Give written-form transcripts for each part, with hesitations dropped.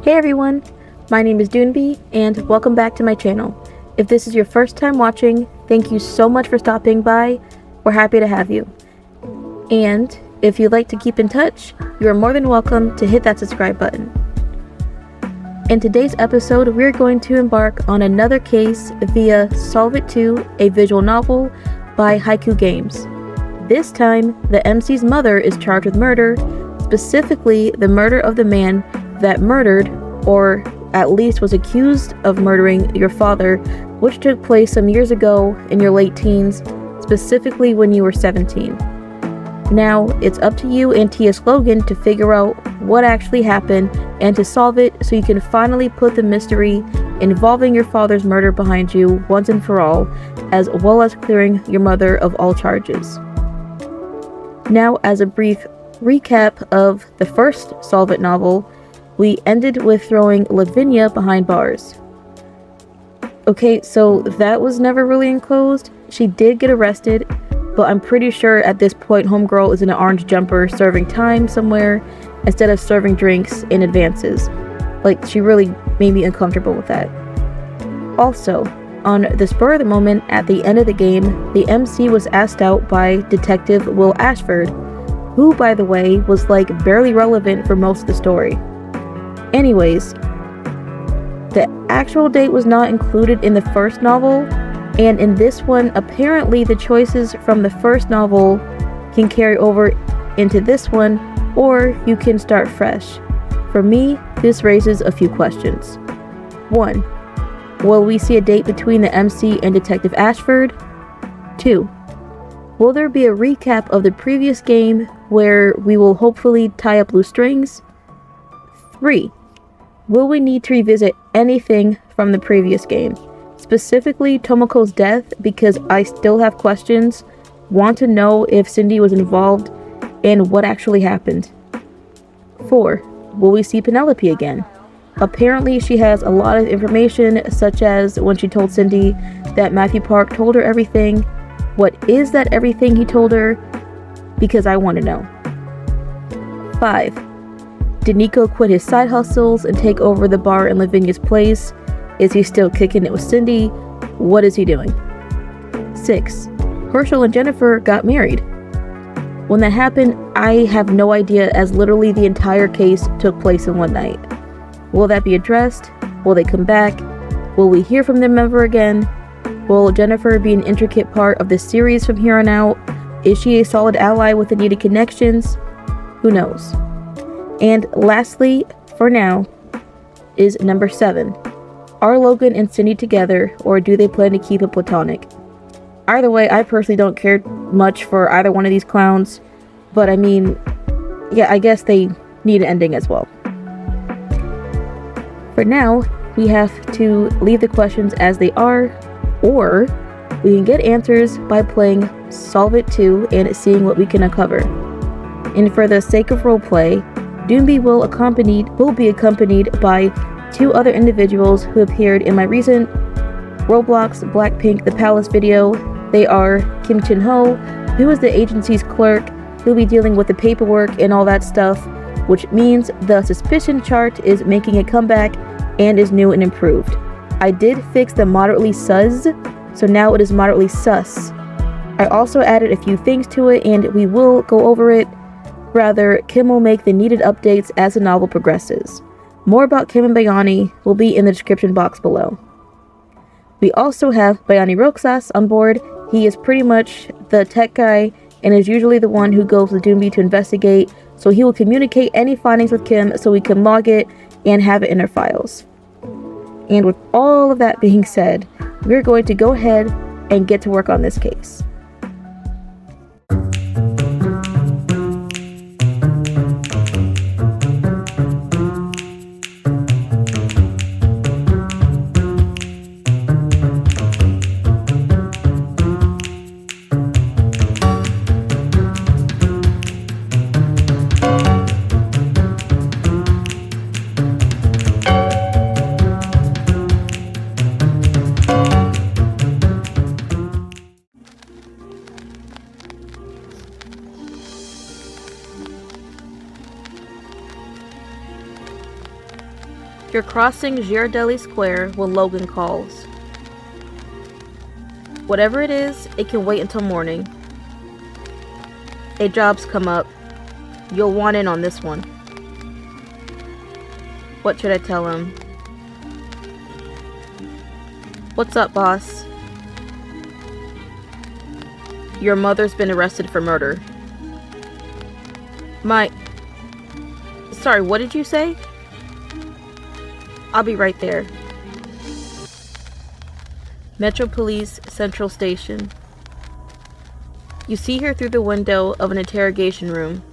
Hey everyone, my name is Doonby, and welcome back to my channel. If this is your first time watching, thank you so much for stopping by. We're happy to have you. And if you'd like to keep in touch, you are more than welcome to hit that subscribe button. In today's episode, we're going to embark on another case via Solve It 2, a visual novel by Haiku Games. This time, the MC's mother is charged with murder, specifically the murder of the man that murdered, or at least was accused of murdering, your father, which took place some years ago in your late teens, specifically when you were 17. Now, it's up to you and Tia Slogan to figure out what actually happened and to solve it so you can finally put the mystery involving your father's murder behind you once and for all, as well as clearing your mother of all charges. Now, as a brief recap of the first Solve It novel, we ended with throwing Lavinia behind bars. Okay, so that was never really enclosed. She did get arrested, but I'm pretty sure at this point Homegirl is in an orange jumper serving time somewhere instead of serving drinks in advances. Like, she really made me uncomfortable with that. Also, on the spur of the moment at the end of the game, the MC was asked out by Detective Will Ashford, who, by the way, was like barely relevant for most of the story. Anyways, the actual date was not included in the first novel, and in this one, apparently the choices from the first novel can carry over into this one, or you can start fresh. For me, this raises a few questions. 1. Will we see a date between the MC and Detective Ashford? 2. Will there be a recap of the previous game where we will hopefully tie up loose strings? 3. Will we need to revisit anything from the previous game? Specifically Tomoko's death, because I still have questions, want to know if Cindy was involved, and what actually happened. 4. Will we see Penelope again? Apparently she has a lot of information, such as when she told Cindy that Matthew Park told her everything. What is that everything he told her? Because I want to know. 5. Did Nico quit his side hustles and take over the bar in Lavinia's place? Is he still kicking it with Cindy? What is he doing? 6. Herschel and Jennifer got married. When that happened, I have no idea, as literally the entire case took place in one night. Will that be addressed? Will they come back? Will we hear from them ever again? Will Jennifer be an intricate part of the series from here on out? Is she a solid ally with the needed connections? Who knows? And lastly, for now, is number 7. Are Logan and Cindy together, or do they plan to keep it platonic? Either way, I personally don't care much for either one of these clowns, but I mean, yeah, I guess they need an ending as well. For now, we have to leave the questions as they are, or we can get answers by playing Solve It 2 and seeing what we can uncover. And for the sake of roleplay, Doonby will be accompanied by 2 other individuals who appeared in my recent Roblox Blackpink The Palace video. They are Kim Chin Ho, who is the agency's clerk, who'll be dealing with the paperwork and all that stuff, which means the suspicion chart is making a comeback and is new and improved. I did fix the moderately sus, so now it is moderately sus. I also added a few things to it, and we will go over it. Rather, Kim will make the needed updates as the novel progresses. More about Kim and Bayani will be in the description box below. We also have Bayani Roxas on board. He is pretty much the tech guy and is usually the one who goes with Doonby to investigate, so he will communicate any findings with Kim so we can log it and have it in our files. And with all of that being said, we're going to go ahead and get to work on this case. You're crossing Girardelli Square when Logan calls. Whatever it is, it can wait until morning. A job's come up. You'll want in on this one. What should I tell him? What's up, boss? Your mother's been arrested for murder. Sorry, what did you say? I'll be right there. Metro Police Central Station. You see her through the window of an interrogation room.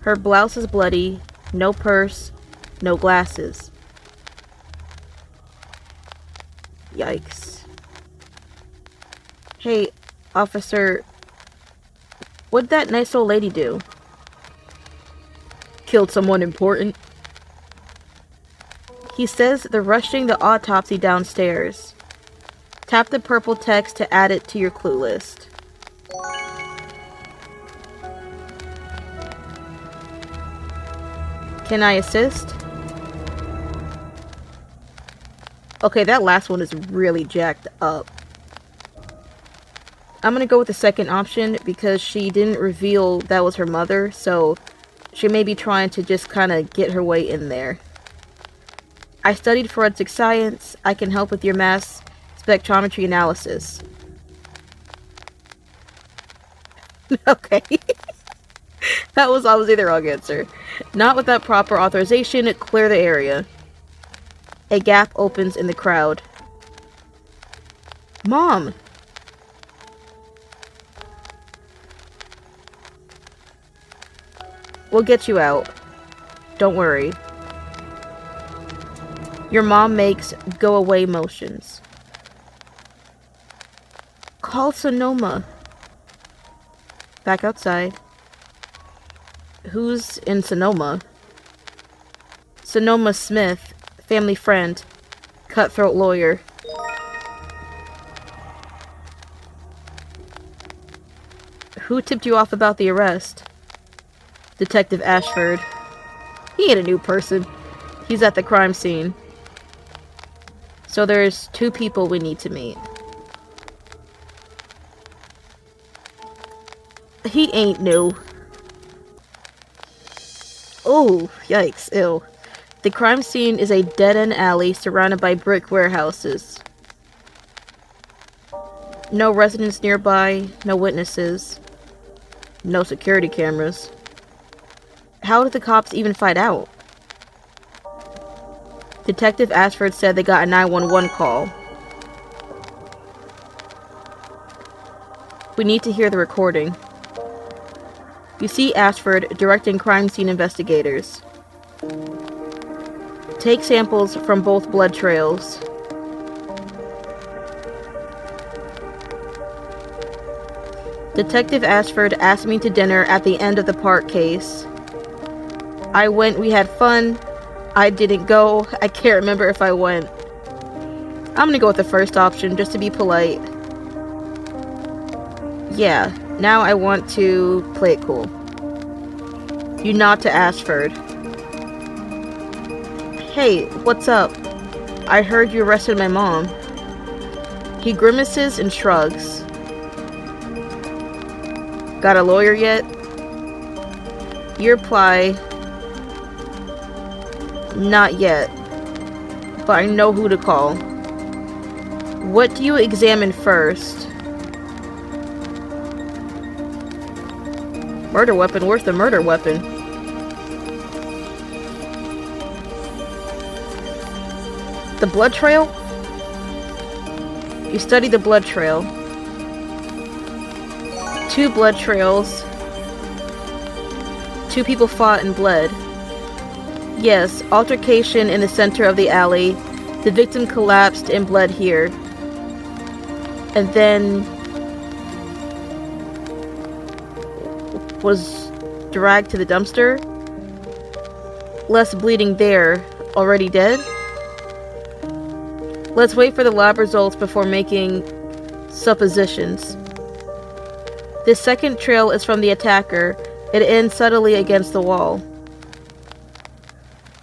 Her blouse is bloody, no purse, no glasses. Yikes. Hey, officer, what'd that nice old lady do? Killed someone important. He says they're rushing the autopsy downstairs. Tap the purple text to add it to your clue list. Can I assist? Okay, that last one is really jacked up. I'm gonna go with the second option because she didn't reveal that was her mother, so she may be trying to just kind of get her way in there. I studied forensic science. I can help with your mass spectrometry analysis. Okay. That was obviously the wrong answer. Not without proper authorization, clear the area. A gap opens in the crowd. Mom! We'll get you out. Don't worry. Your mom makes go-away motions. Call Sonoma. Back outside. Who's in Sonoma? Sonoma Smith, family friend, cutthroat lawyer. Who tipped you off about the arrest? Detective Ashford. He ain't a new person. He's at the crime scene. So there's 2 people we need to meet. He ain't new. Oh, yikes, ew. The crime scene is a dead-end alley surrounded by brick warehouses. No residents nearby, no witnesses, no security cameras. How did the cops even find out? Detective Ashford said they got a 911 call. We need to hear the recording. You see Ashford directing crime scene investigators. Take samples from both blood trails. Detective Ashford asked me to dinner at the end of the Park case. I went, we had fun. I didn't go. I can't remember if I went. I'm gonna go with the first option just to be polite. Yeah, now I want to play it cool. You nod to Ashford. Hey, what's up? I heard you arrested my mom. He grimaces and shrugs. Got a lawyer yet? You reply, not yet, but I know who to call. What do you examine first? Murder weapon? Where's the murder weapon? The blood trail? You study the blood trail. 2 blood trails. 2 people fought and bled. Yes, altercation in the center of the alley. The victim collapsed and bled here. And then was dragged to the dumpster. Less bleeding there. Already dead? Let's wait for the lab results before making suppositions. This second trail is from the attacker. It ends subtly against the wall.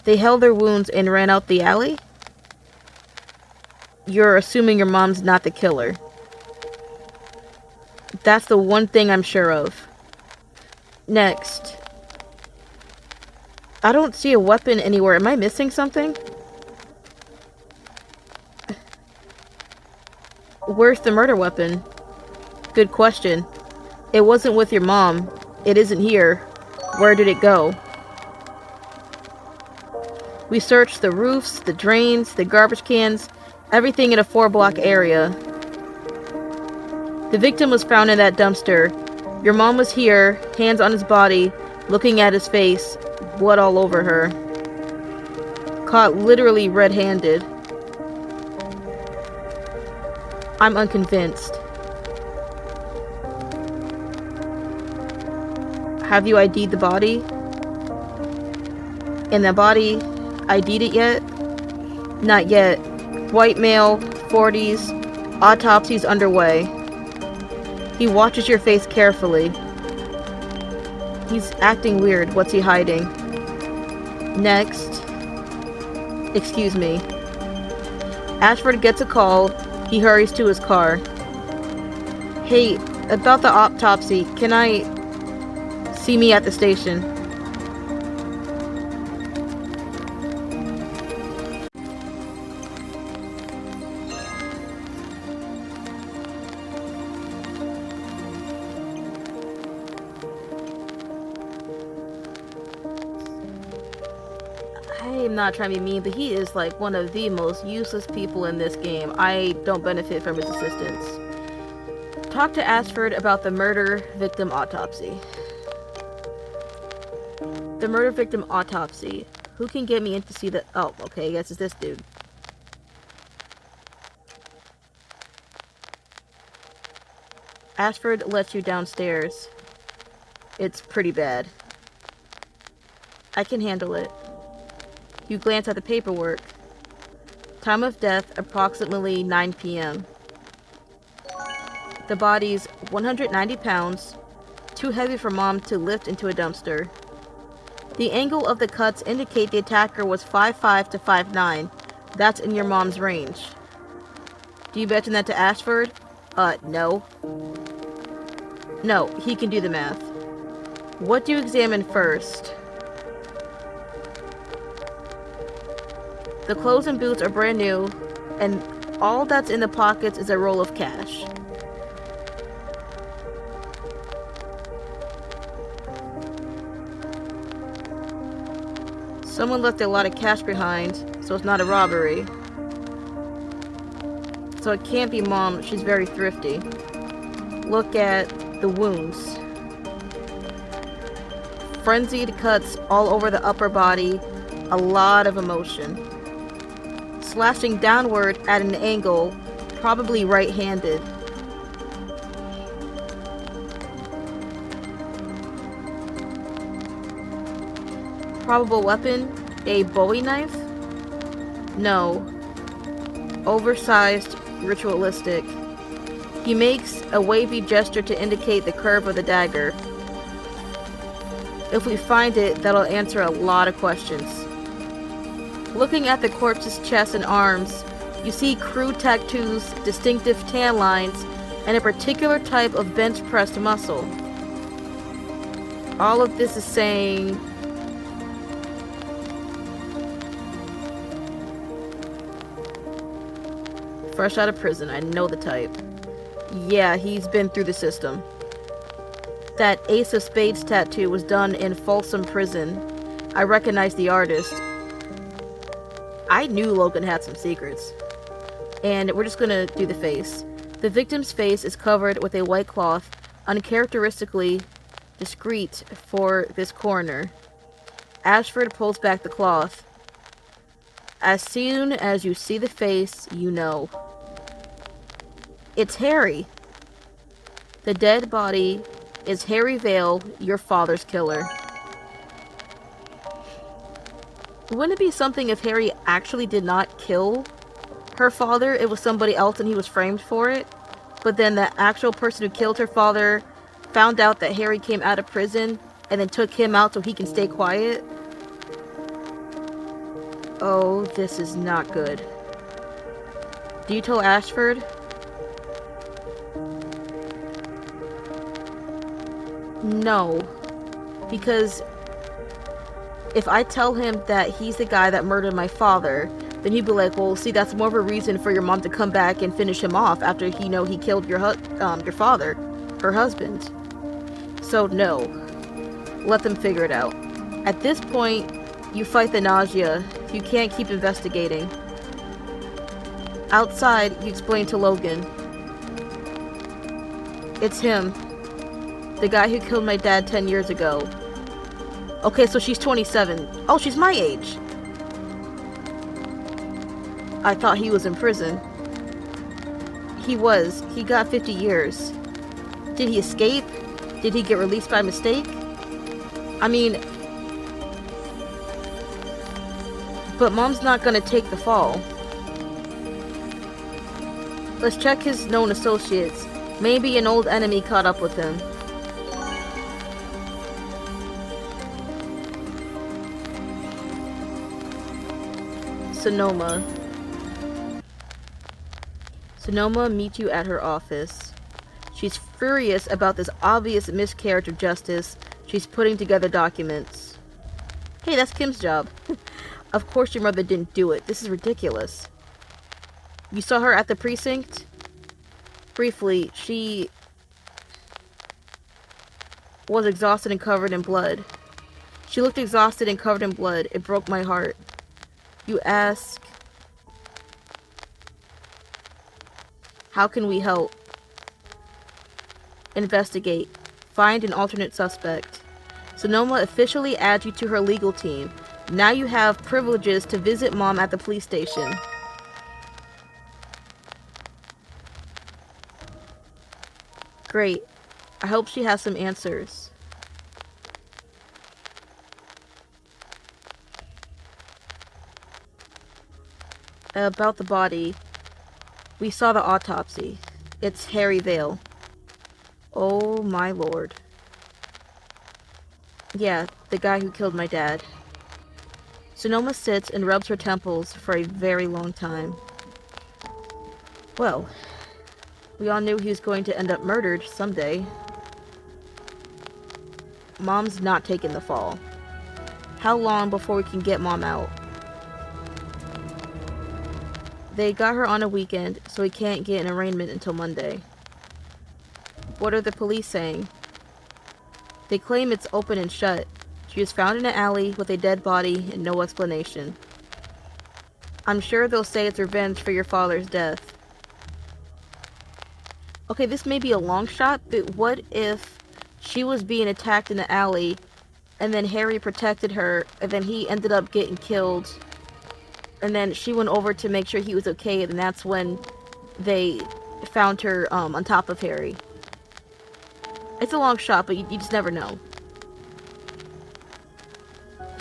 They held their wounds and ran out the alley? You're assuming your mom's not the killer. That's the one thing I'm sure of. Next. I don't see a weapon anywhere. Am I missing something? Where's the murder weapon? Good question. It wasn't with your mom. It isn't here. Where did it go? We searched the roofs, the drains, the garbage cans, everything in a 4-block area. The victim was found in that dumpster. Your mom was here, hands on his body, looking at his face, blood all over her. Caught literally red-handed. I'm unconvinced. Have you ID'd the body? And the body, ID'd it yet? Not yet. White male, 40s, autopsy's underway. He watches your face carefully. He's acting weird. What's he hiding? Next. Excuse me. Ashford gets a call. He hurries to his car. Hey, about the autopsy, can I... See me at the station. I'm not trying to be mean, but he is like one of the most useless people in this game. I don't benefit from his assistance. Talk to Ashford about the murder victim autopsy. The murder victim autopsy. Who can get me in to see the... Oh, okay, I guess it's this dude. Ashford lets you downstairs. It's pretty bad. I can handle it. You glance at the paperwork. Time of death, approximately 9 p.m. The body's 190 pounds, too heavy for mom to lift into a dumpster. The angle of the cuts indicate the attacker was 5'5" to 5'9". That's in your mom's range. Do you mention that to Ashford? No. No, he can do the math. What do you examine first? The clothes and boots are brand new, and all that's in the pockets is a roll of cash. Someone left a lot of cash behind, so it's not a robbery. So it can't be mom, she's very thrifty. Look at the wounds. Frenzied cuts all over the upper body, a lot of emotion. Slashing downward at an angle, probably right-handed. Probable weapon, a Bowie knife? No. Oversized, ritualistic. He makes a wavy gesture to indicate the curve of the dagger. If we find it, that'll answer a lot of questions. Looking at the corpse's chest and arms, you see crude tattoos, distinctive tan lines, and a particular type of bench-pressed muscle. All of this is saying... fresh out of prison, I know the type. Yeah, he's been through the system. That Ace of Spades tattoo was done in Folsom Prison. I recognize the artist. I knew Logan had some secrets. And we're just gonna do the face. The victim's face is covered with a white cloth, uncharacteristically discreet for this coroner. Ashford pulls back the cloth. As soon as you see the face, you know. It's Harry. The dead body is Harry Vale, your father's killer. Wouldn't it be something if Harry actually did not kill her father? It was somebody else and he was framed for it. But then the actual person who killed her father found out that Harry came out of prison and then took him out so he can stay quiet. Oh, this is not good. Do you tell Ashford? No. Because if I tell him that he's the guy that murdered my father, then he'd be like, well, see, that's more of a reason for your mom to come back and finish him off after he killed your father, her husband. So no. Let them figure it out. At this point, you fight the nausea. You can't keep investigating. Outside, you explain to Logan. It's him. The guy who killed my dad 10 years ago. Okay, so she's 27. Oh, she's my age. I thought he was in prison. He was. He got 50 years. Did he escape? Did he get released by mistake? I mean... But Mom's not gonna take the fall. Let's check his known associates. Maybe an old enemy caught up with him. Sonoma. Sonoma meets you at her office. She's furious about this obvious miscarriage of justice. She's putting together documents. Hey, that's Kim's job. Of course your mother didn't do it. This is ridiculous. You saw her at the precinct? Briefly, she was exhausted and covered in blood. She looked exhausted and covered in blood. It broke my heart. You ask, how can we help? Investigate. Find an alternate suspect. Sonoma officially adds you to her legal team. Now you have privileges to visit Mom at the police station. Great. I hope she has some answers. About the body. We saw the autopsy. It's Harry Vale. Oh my lord. Yeah, the guy who killed my dad. Sonoma sits and rubs her temples for a very long time. Well, we all knew he was going to end up murdered someday. Mom's not taking the fall. How long before we can get Mom out? They got her on a weekend, so we can't get an arraignment until Monday. What are the police saying? They claim it's open and shut. She was found in an alley with a dead body and no explanation. I'm sure they'll say it's revenge for your father's death. Okay, this may be a long shot, but what if she was being attacked in the alley and then Harry protected her and then he ended up getting killed and then she went over to make sure he was okay and that's when they found her on top of Harry. It's a long shot, but you just never know.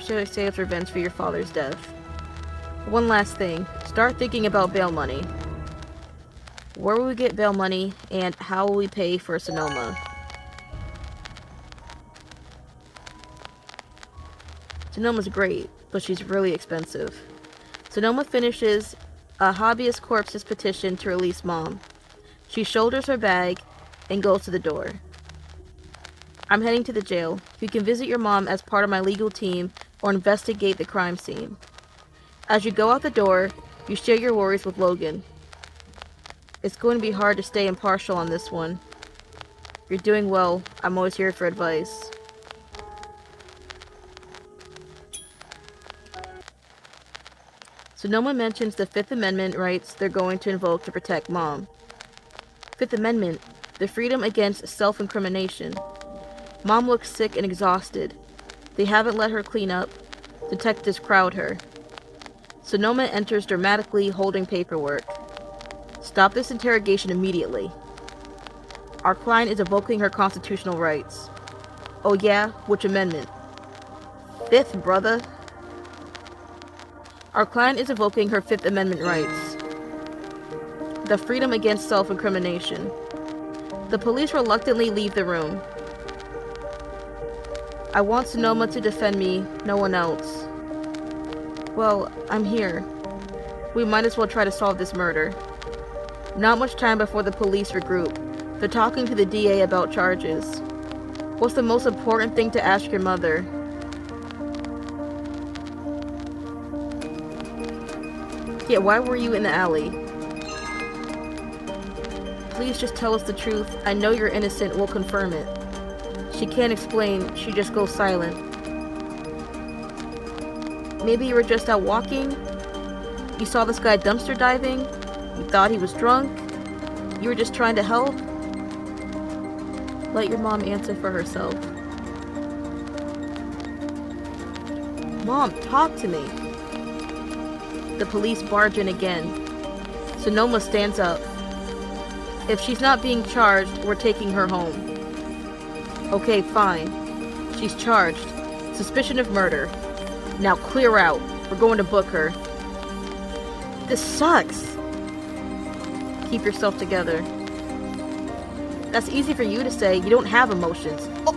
Should I say it's revenge for your father's death? One last thing. Start thinking about bail money. Where will we get bail money, and how will we pay for Sonoma? Sonoma's great, but she's really expensive. Sonoma finishes a habeas corpus petition to release Mom. She shoulders her bag and goes to the door. I'm heading to the jail. You can visit your mom as part of my legal team or investigate the crime scene. As you go out the door, you share your worries with Logan. It's going to be hard to stay impartial on this one. You're doing well. I'm always here for advice. Sonoma mentions the Fifth Amendment rights they're going to invoke to protect Mom. Fifth Amendment, the freedom against self-incrimination. Mom looks sick and exhausted. They haven't let her clean up. Detectives crowd her. Sonoma enters dramatically, holding paperwork. Stop this interrogation immediately. Our client is invoking her constitutional rights. Oh yeah? Which amendment? Fifth, brother. Our client is invoking her Fifth Amendment rights. The freedom against self-incrimination. The police reluctantly leave the room. I want Sonoma to defend me, no one else. Well, I'm here. We might as well try to solve this murder. Not much time before the police regroup. They're talking to the DA about charges. What's the most important thing to ask your mother? Yeah, why were you in the alley? Please just tell us the truth. I know you're innocent, we'll confirm it. She can't explain, she just goes silent. Maybe you were just out walking? You saw this guy dumpster diving? You thought he was drunk? You were just trying to help? Let your mom answer for herself. Mom, talk to me. The police barge in again. Sonoma stands up. If she's not being charged, we're taking her home. Okay, fine. She's charged. Suspicion of murder. Now clear out. We're going to book her. This sucks. Keep yourself together. That's easy for you to say. You don't have emotions. Oh.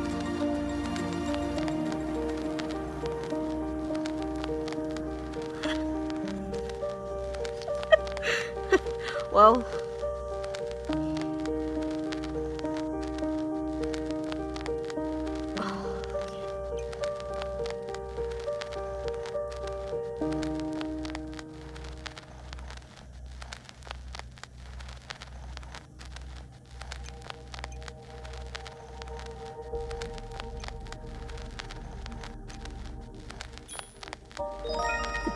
Well...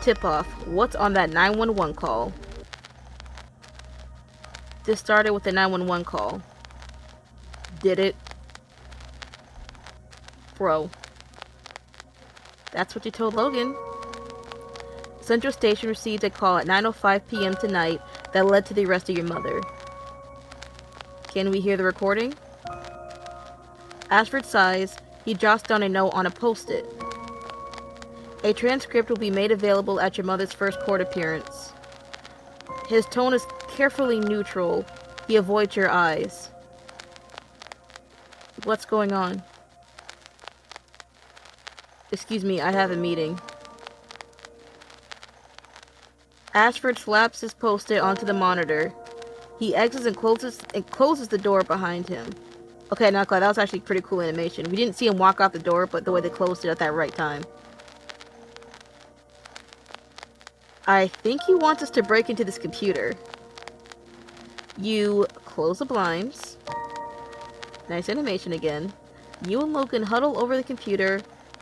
Tip-off. What's on that 911 call? This started with a 911 call. Did it? Bro. That's what you told Logan. Central Station received a call at 9:05 p.m. tonight that led to the arrest of your mother. Can we hear the recording? Ashford sighs. He jots down a note on a post-it. A transcript will be made available at your mother's first court appearance. His tone is carefully neutral. He avoids your eyes. What's going on? Excuse me, I have a meeting. Ashford slaps his post-it onto the monitor. He exits and closes the door behind him. Okay, not glad. That was actually pretty cool animation. We didn't see him walk out the door, but the way they closed it at that right time. I think he wants us to break into this computer. You close the blinds. Nice animation again. You and Logan huddle over the computer.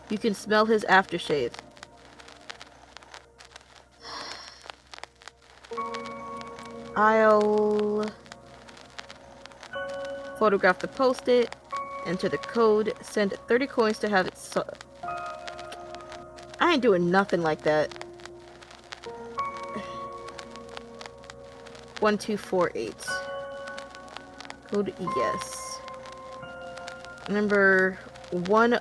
You can smell his aftershave. I'll photograph the post-it, enter the code, send 30 coins to have it I ain't doing nothing like that. 1248. Code yes. Number 1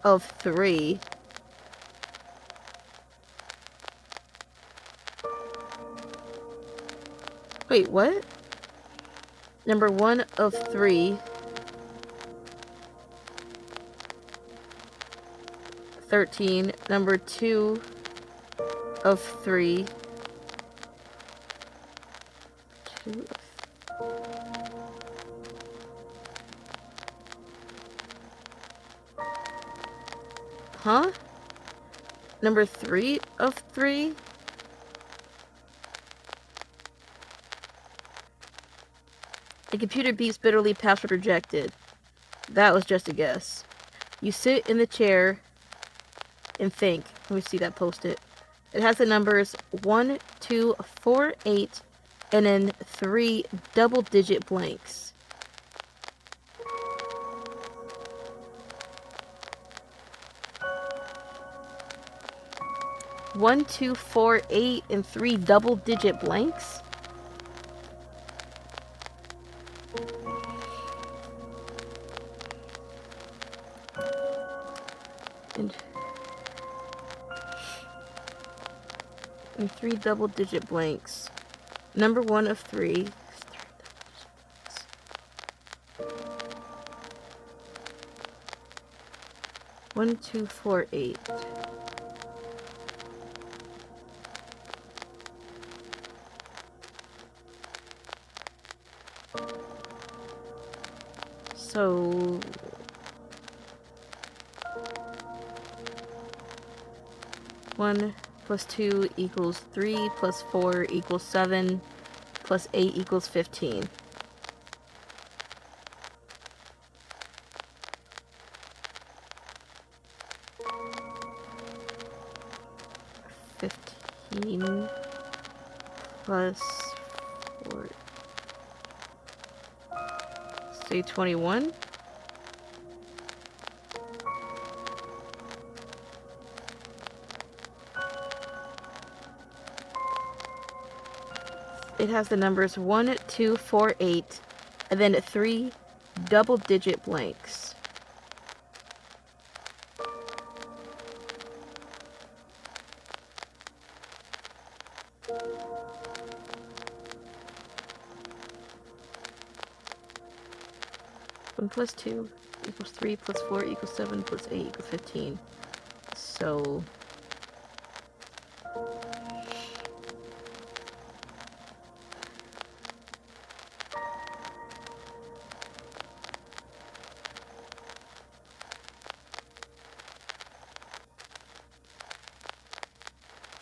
of 3. Wait, what? Number 1 of 3. 13. Number 2 of 3. 2 Huh? Number 3 of 3? The computer beeps bitterly, password rejected. That was just a guess. You sit in the chair and think. Let me see that post-it. It has the numbers 1, 2, 4, 8, and then 3 double-digit blanks. One, 2, 4, 8, and 3 double-digit blanks? And 3 double-digit blanks. Number 1 of 3. 1, 2, 4, 8. So... One plus 2 equals 3, plus 4 equals 7, plus 8 equals 15. Plus 4, say 21. It has the numbers 1, 2, 4, 8, and then 3 double-digit blanks. One plus 2 equals 3, plus 4 equals 7, plus 8 equals 15. So...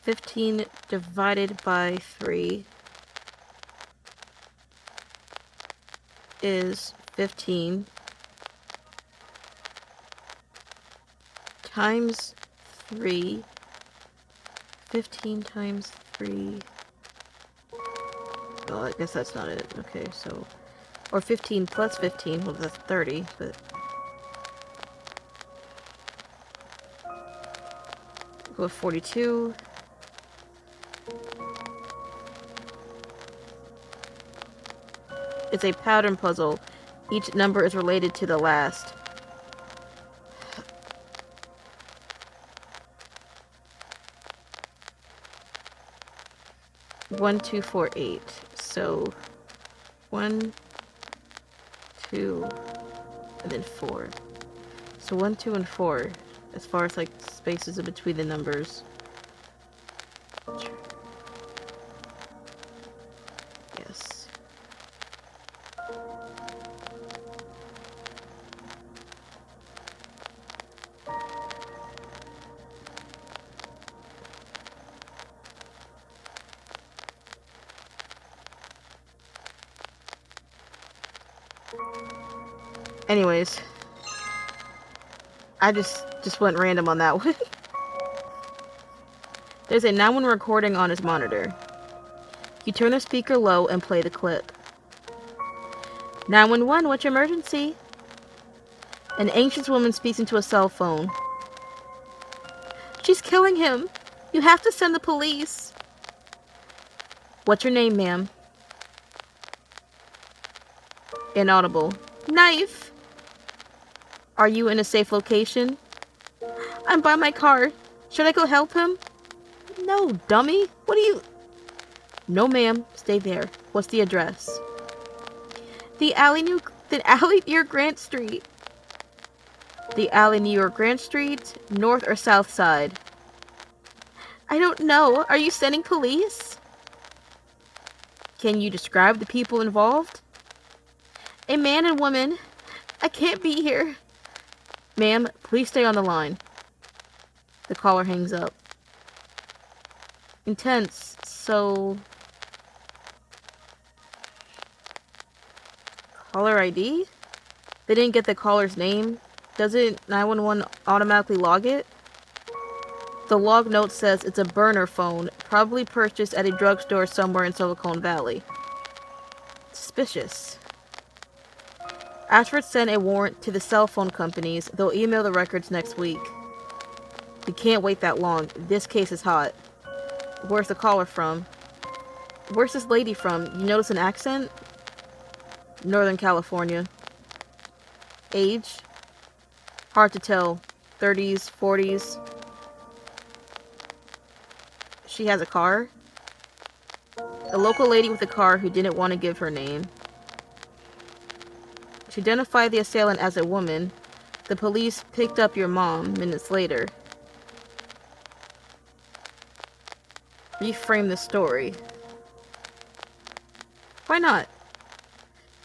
$15 divided by 3 is 15 times 3. 15 times 3. Well, I guess that's not it. Okay, so... Or 15 plus 15, well, that's 30, but... Go with 42. It's a pattern puzzle. Each number is related to the last. One, 2, 4, 8. So 1, 2, and then 4. So 1, 2, and 4. As far as like spaces in between the numbers. Yes. Anyways, I just went random on that one. There's a 911 recording on his monitor. You turn the speaker low and play the clip. 911, what's your emergency? An anxious woman speaks into a cell phone. She's killing him. You have to send the police. What's your name, ma'am? Inaudible. Knife. Are you in a safe location? I'm by my car. Should I go help him? No, dummy. What are you... No, ma'am. Stay there. What's the address? The alley near Grant Street. The alley near Grant Street, north or south side? I don't know. Are you sending police? Can you describe the people involved? A man and woman. I can't be here. Ma'am, please stay on the line. The caller hangs up. Intense. So... Caller ID? They didn't get the caller's name. Doesn't 911 automatically log it? The log note says it's a burner phone, probably purchased at a drugstore somewhere in Silicon Valley. Suspicious. Ashford sent a warrant to the cell phone companies. They'll email the records next week. We can't wait that long. This case is hot. Where's the caller from? Where's this lady from? You notice an accent? Northern California. Age? Hard to tell. 30s, 40s. She has a car? A local lady with a car who didn't want to give her name. She identified the assailant as a woman. The police picked up your mom minutes later. Reframe the story. Why not?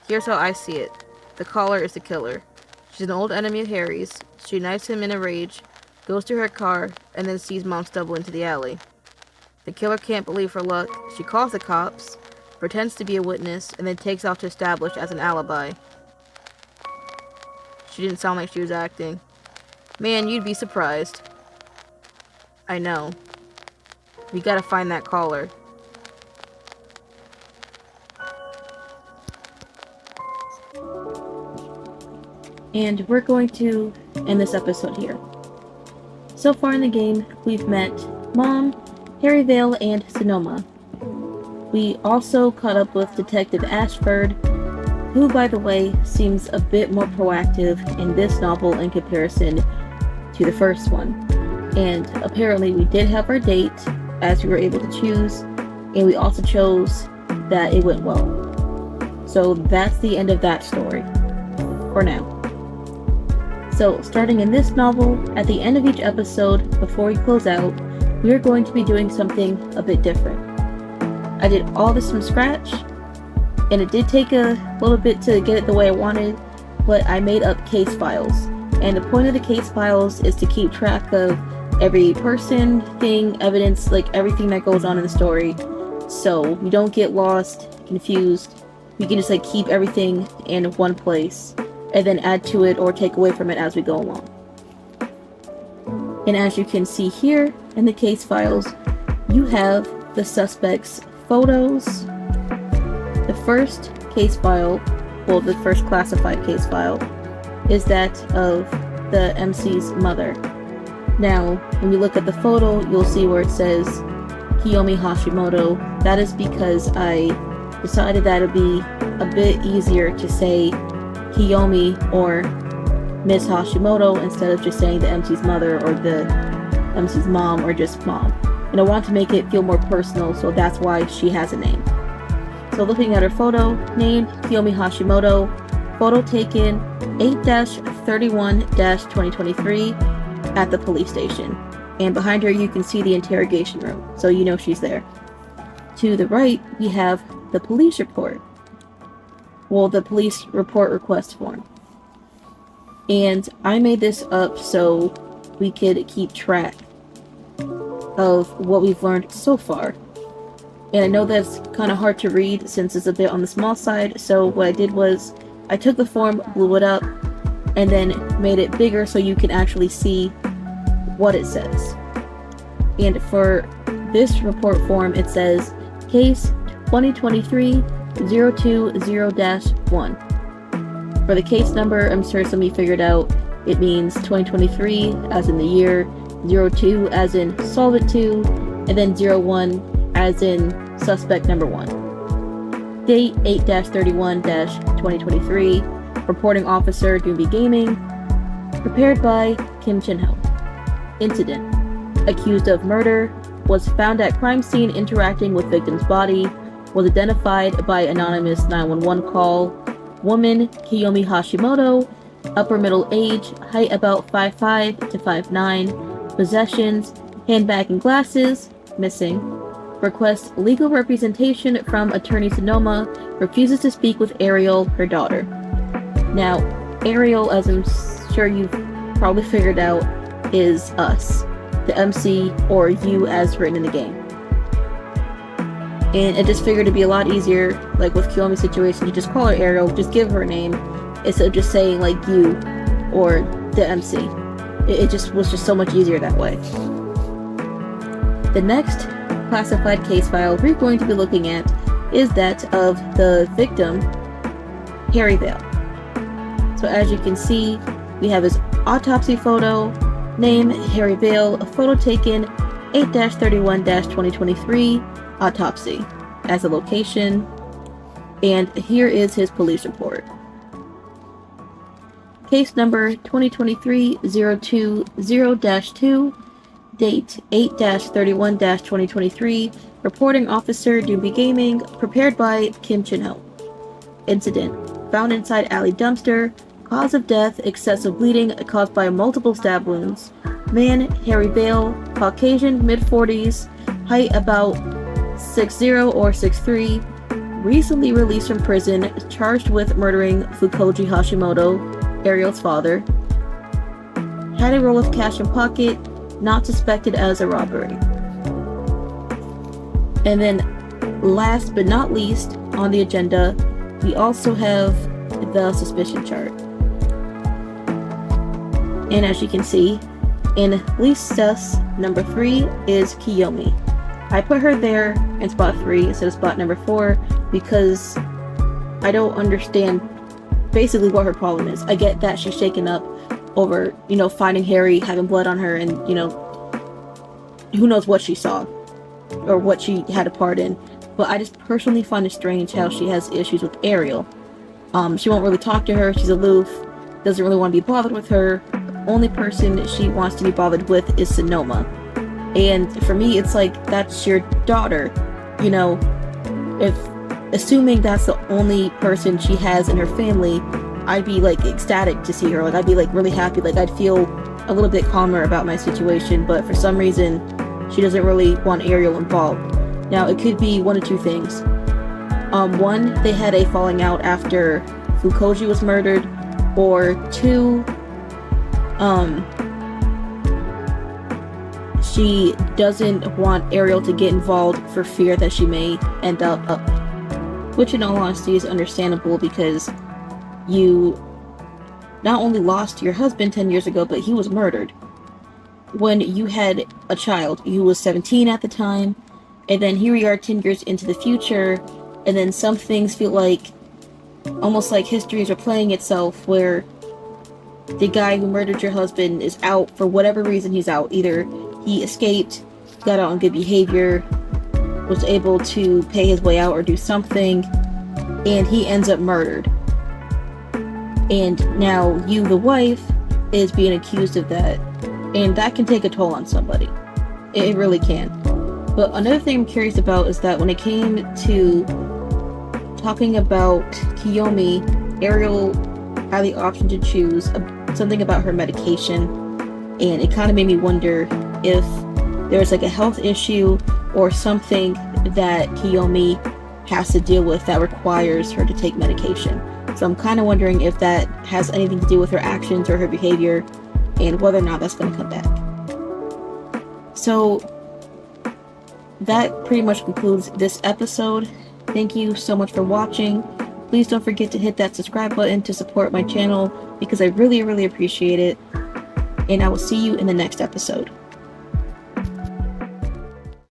Here's how I see it. The caller is the killer. She's an old enemy of Harry's. She knifes him in a rage, goes to her car, and then sees Mom stumble into the alley. The killer can't believe her luck. She calls the cops, pretends to be a witness, and then takes off to establish as an alibi. She didn't sound like she was acting. Man, you'd be surprised. I know. We gotta find that caller. And we're going to end this episode here. So far in the game, we've met Mom, Harry Vale, and Sonoma. We also caught up with Detective Ashford, who, by the way, seems a bit more proactive in this novel in comparison to the first one. And apparently we did have our date, as we were able to choose, and we also chose that it went well. So that's the end of that story, for now. So, starting in this novel, at the end of each episode, before we close out, we are going to be doing something a bit different. I did all this from scratch, and it did take a little bit to get it the way I wanted, but I made up case files. And the point of the case files is to keep track of every person, thing, evidence, like everything that goes on in the story, so we don't get lost, confused. We can just keep everything in one place, and then add to it or take away from it as we go along. And as you can see here in the case files, you have the suspect's photos. The first case file, well, the first classified case file, is that of the MC's mother. Now, when you look at the photo, you'll see where it says Kiyomi Hashimoto. That is because I decided that it would be a bit easier to say Kiyomi or Miss Hashimoto instead of just saying the MC's mother or the MC's mom or just mom. And I want to make it feel more personal, so that's why she has a name. So looking at her photo, named Kiyomi Hashimoto, photo taken 8-31-2023 at the police station. And behind her you can see the interrogation room, so you know she's there. To the right, we have the police report. Well, the police report request form. And I made this up so we could keep track of what we've learned so far. And I know that's kind of hard to read since it's a bit on the small side, so what I did was I took the form, blew it up, and then made it bigger so you can actually see what it says. And for this report form, it says case 2023-020-1. For the case number, I'm sure some of you figured out, it means 2023 as in the year, 02 as in solvent 2, and then 01 as in suspect number 1. Date 8-31-2023. Reporting officer Doomby Gaming. Prepared by Kim Chin-ho. Incident. Accused of murder. Was found at crime scene interacting with victim's body. Was identified by anonymous 911 call. Woman Kiyomi Hashimoto. Upper middle age. Height about 5'5" to 5'9". Possessions. Handbag and glasses. Missing. Requests legal representation from attorney Sonoma. Refuses to speak with Ariel, her daughter. Now, Ariel, as I'm sure you've probably figured out, is us. The MC, or you as written in the game. And I just figured it'd be a lot easier, like with Kiyomi's situation, to just call her Ariel, just give her a name, instead of just saying like you, or the MC. It just was just so much easier that way. The next classified case file we're going to be looking at is that of the victim, Harry Vale. So as you can see, we have his autopsy photo, name Harry Vale, a photo taken 8-31-2023, autopsy, as a location, and here is his police report. Case number 2023-020-2, date 8-31-2023, reporting officer Doomby Gaming, prepared by Kim Chin-ho. Incident, found inside alley dumpster, cause of death, excessive bleeding caused by multiple stab wounds. Man, Harry Vale, Caucasian, mid-40s, height about 6'0" or 6'3", recently released from prison, charged with murdering Fukoji Hashimoto, Ariel's father. Had a roll of cash in pocket, not suspected as a robbery. And then, last but not least on the agenda, we also have the suspicion chart. And as you can see, in least sus number 3 is Kiyomi. I put her there in spot 3 instead of spot number 4 because I don't understand basically what her problem is. I get that she's shaken up over, finding Harry, having blood on her, and, who knows what she saw or what she had a part in. But I just personally find it strange how she has issues with Ariel. She won't really talk to her, she's aloof, doesn't really want to be bothered with her. The only person she wants to be bothered with is Sonoma. And for me, it's like, that's your daughter. If assuming that's the only person she has in her family, I'd be like ecstatic to see her. Like, I'd be like really happy. Like, I'd feel a little bit calmer about my situation. But for some reason, she doesn't really want Ariel involved. Now, it could be one of two things. One, they had a falling out after Fukoji was murdered, or two, she doesn't want Ariel to get involved for fear that she may end up, which in all honesty is understandable because you not only lost your husband 10 years ago, but he was murdered when you had a child. You was 17 at the time, and then here we are 10 years into the future, and then some things feel like almost like history is replaying itself, where the guy who murdered your husband is out for whatever reason. He's out. Either he escaped, got out on good behavior, was able to pay his way out or do something, and he ends up murdered. And now you, the wife, is being accused of that. And that can take a toll on somebody. It really can. But another thing I'm curious about is that when it came to talking about Kiyomi, Ariel had the option to choose something about her medication. And it kind of made me wonder if there's like a health issue or something that Kiyomi has to deal with that requires her to take medication. So I'm kind of wondering if that has anything to do with her actions or her behavior, and whether or not that's going to come back. So that pretty much concludes this episode. Thank you so much for watching. Please don't forget to hit that subscribe button to support my channel because I really, really appreciate it. And I will see you in the next episode.